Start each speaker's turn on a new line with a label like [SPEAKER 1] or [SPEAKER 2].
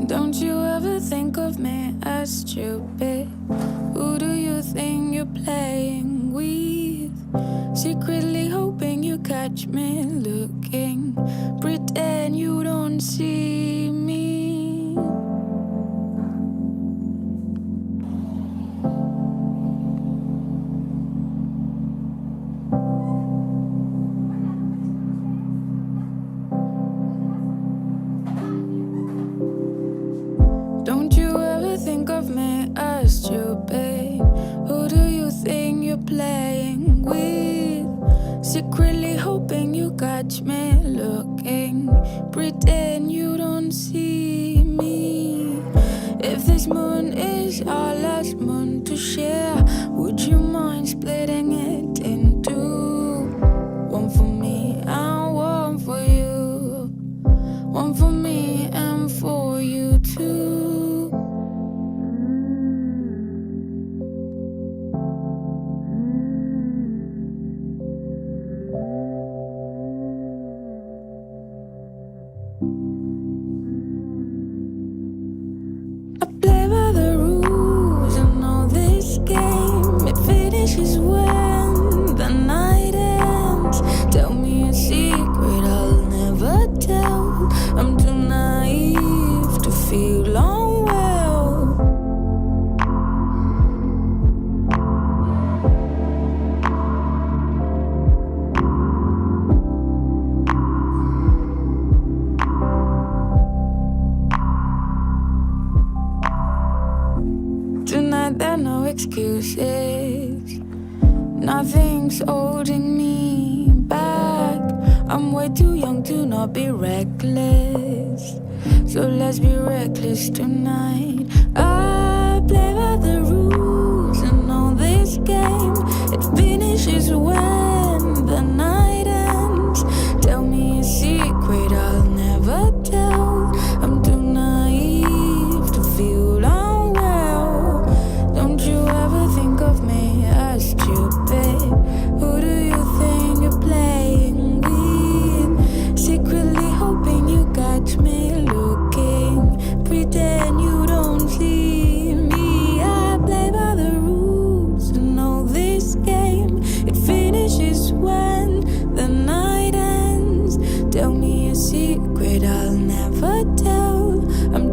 [SPEAKER 1] Don't you ever think of me as stupid? Who do you think you're playing with? Secretly hoping you catch me looking. Pretend you don't see me. Don't you ever think of me as stupid? Who do you think you're playing with? Secretly hoping you catch me looking. Pretend you don't see me. If this moon is our last moon to share, would you mind splitting it in two? One for me and one for you. One for me and for you too. I play by the rules and know this game. It finishes when the night ends. Tell me a secret I'll never tell. I'm too naive to feel unwell. Tonight there are no excuses. Nothing's holding me back. I'm way too young to not be reckless. So let's be reckless tonight. I play by the rules and know this game. It finishes when the night ends. Tell me a secret I'll never tell. I'm too naive to feel unwell. Don't you ever think of me as stupid? Who do you think you're playing with? Secretly hoping you catch me looking. Pretend you don't see me. I play by the rules and know this game. It finishes when the night ends. Tell me a secret I'll never tell. I'm